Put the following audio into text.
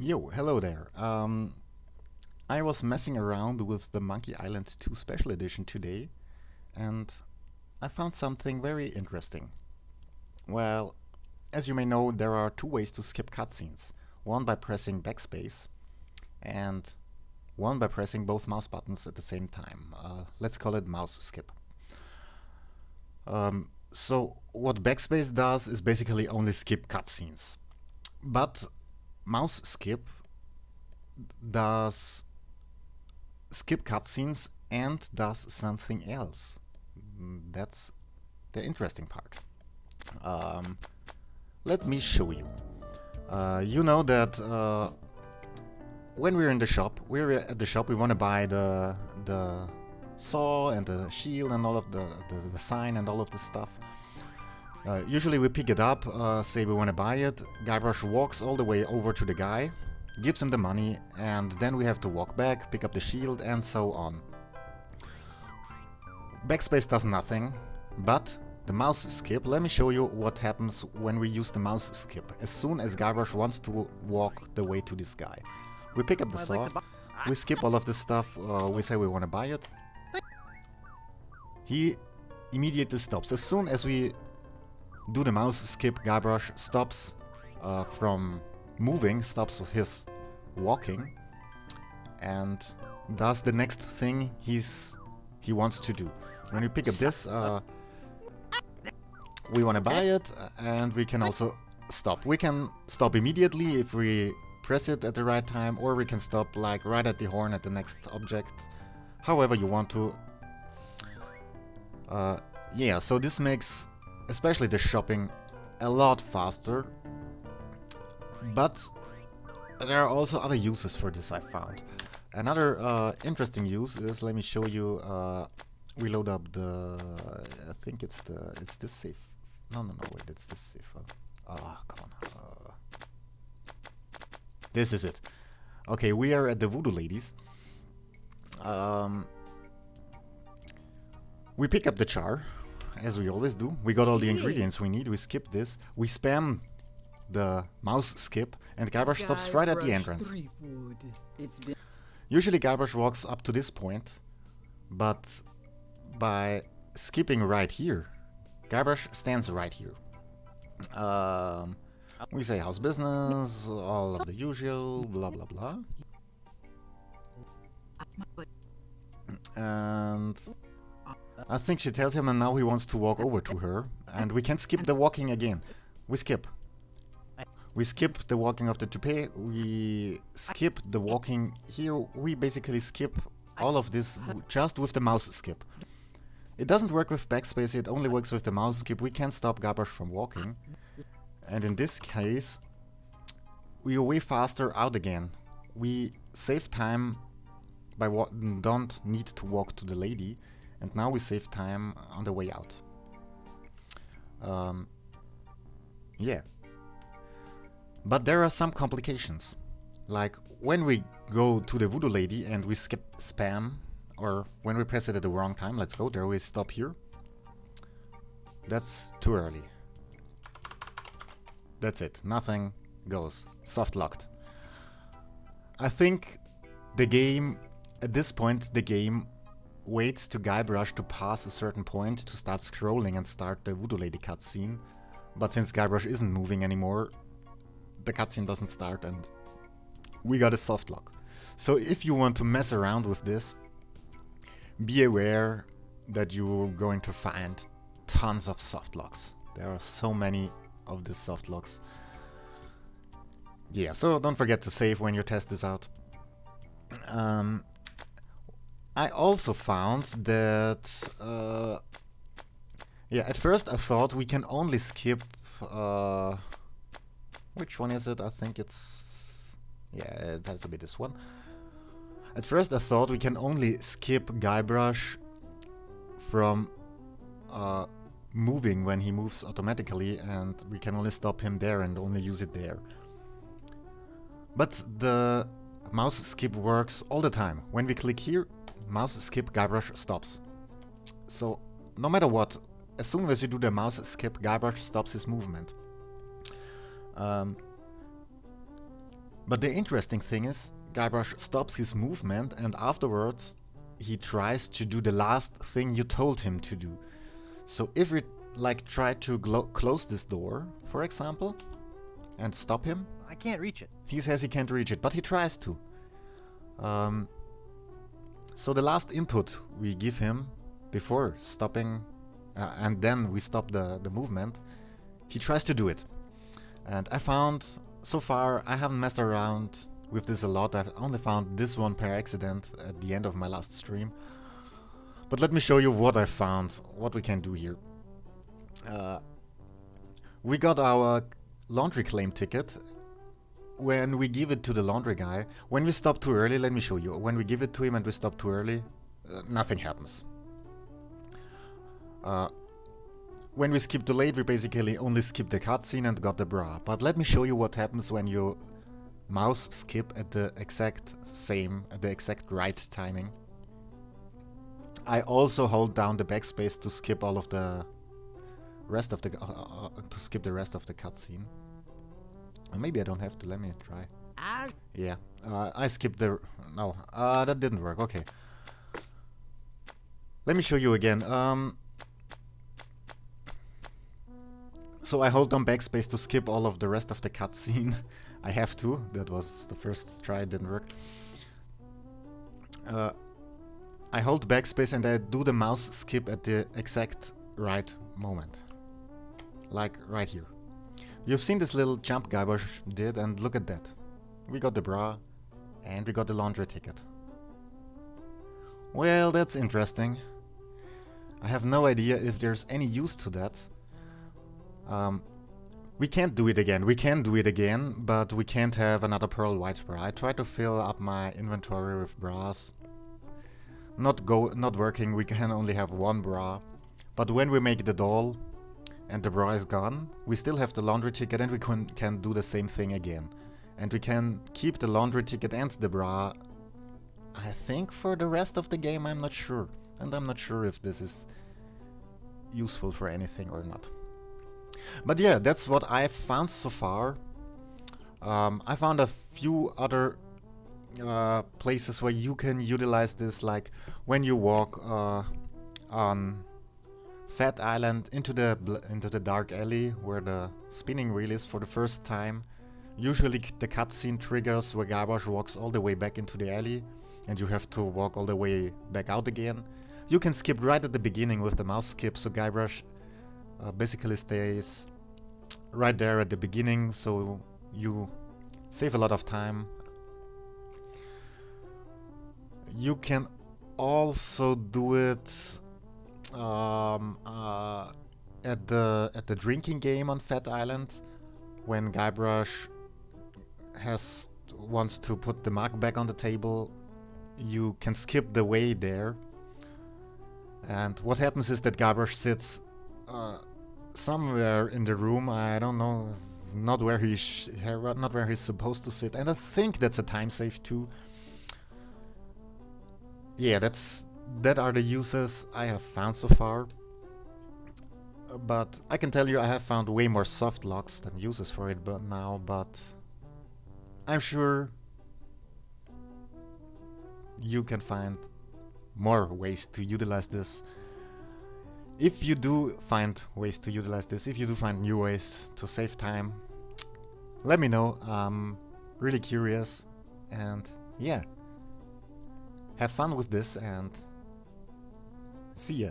Yo, hello there. I was messing around with the Monkey Island 2 Special Edition today, and I found something very interesting. Well, as you may know, there are two ways to skip cutscenes. One by pressing backspace, and one by pressing both mouse buttons at the same time. Let's call it mouse skip. So what backspace does is basically only skip cutscenes. But mouse skip does skip cutscenes and does something else. That's the interesting part. Let me show you. You know that when we're in the shop, we're at the shop, we want to buy the saw and the shield and all of the sign and all of this stuff. Usually we pick it up, say we want to buy it, Guybrush walks all the way over to the guy, gives him the money, and then we have to walk back, pick up the shield, and so on. Backspace does nothing, but the mouse skip, let me show you what happens when we use the mouse skip. As soon as Guybrush wants to walk the way to this guy. We pick up the saw, we skip all of this stuff, we say we want to buy it. He immediately stops. As soon as we do the mouse skip, Guybrush stops from moving, stops his walking, and does the next thing he wants to do. When we pick up this, we want to buy it, and we can also stop. We can stop immediately if we press it at the right time, or we can stop like right at the horn at the next object, however you want to. Yeah, so this makes especially the shopping a lot faster, but there are also other uses for this I found. Another interesting use is, let me show you, we load up the, I think it's this safe. No, wait, it's this safe. Oh, come on. This is it. Okay, we are at the Voodoo Ladies. We pick up the char, as we always do. We got all the ingredients we need. We skip this. We spam the mouse skip, and Guybrush stops right at the entrance. Usually Guybrush walks up to this point, but by skipping right here, Guybrush stands right here. We say house business, all of the usual, blah blah blah. And I think she tells him, and now he wants to walk over to her, and we can skip the walking again. We skip. We skip the walking of the toupee, we skip the walking here, we basically skip all of this just with the mouse skip. It doesn't work with backspace, it only works with the mouse skip. We can't stop Guybrush from walking. And in this case, we are way faster out again. We save time by don't need to walk to the lady, and now we save time on the way out. Yeah. But there are some complications. Like when we go to the Voodoo Lady and we skip spam, or when we press it at the wrong time, let's go, there we stop here. That's too early. That's it, nothing goes. Soft locked. I think the game, at this point, the game waits to Guybrush to pass a certain point to start scrolling and start the Voodoo Lady cutscene. But since Guybrush isn't moving anymore, the cutscene doesn't start and we got a soft lock. So if you want to mess around with this, be aware that you're going to find tons of soft locks. There are so many of these soft locks. Yeah, so don't forget to save when you test this out. I also found that, yeah, at first I thought we can only skip, which one is it? I think it's, yeah, it has to be this one. At first I thought we can only skip Guybrush from moving when he moves automatically, and we can only stop him there and only use it there. But the mouse skip works all the time. When we click here, mouse skip, Guybrush stops. So no matter what, as soon as you do the mouse skip, Guybrush stops his movement. But the interesting thing is, Guybrush stops his movement and afterwards he tries to do the last thing you told him to do. So if we like try to close this door, for example, and stop him, I can't reach it. he says he can't reach it, but he tries to. So the last input we give him before stopping, and then we stop the movement, he tries to do it. And I found, so far I haven't messed around with this a lot, I've only found this one per accident at the end of my last stream. But let me show you what I found, what we can do here. We got our laundry claim ticket. When we give it to the laundry guy, when we stop too early, let me show you. When we give it to him and we stop too early, nothing happens. When we skip too late, we basically only skip the cutscene and got the bra. But let me show you what happens when you mouse skip at the exact right timing. I also hold down the backspace to skip all of the rest of the cutscene. Maybe I don't have to. Let me try. Yeah, I skipped the. No, that didn't work. Okay. Let me show you again. So I hold down backspace to skip all of the rest of the cutscene. I have to. That was the first try. It didn't work. I hold backspace and I do the mouse skip at the exact right moment. Like right here. You've seen this little jump Guybrush did, and look at that. We got the bra and we got the laundry ticket. Well, that's interesting. I have no idea if there's any use to that. We can't do it again. We can do it again, but we can't have another pearl white bra. I tried to fill up my inventory with bras. Not working. We can only have one bra. But when we make the doll and the bra is gone, we still have the laundry ticket and we can do the same thing again. And we can keep the laundry ticket and the bra, I think, for the rest of the game. I'm not sure. And I'm not sure if this is useful for anything or not. But yeah, that's what I've found so far. I found a few other places where you can utilize this, like when you walk on Fat Island into the dark alley where the spinning wheel is for the first time. Usually the cutscene triggers where Guybrush walks all the way back into the alley and you have to walk all the way back out again. You can skip right at the beginning with the mouse skip, so Guybrush basically stays right there at the beginning, so you save a lot of time. You can also do it at the drinking game on Fat Island, when Guybrush wants to put the mug back on the table. You can skip the way there, and what happens is that Guybrush sits somewhere in the room. I don't know, not where he's supposed to sit, and I think that's a time save too. Yeah, that are the uses I have found so far. But I can tell you I have found way more soft locks than uses for it but I'm sure you can find more ways to utilize this. If you do find ways to utilize this, if you do find new ways to save time, let me know. I'm really curious, and yeah, have fun with this and see ya.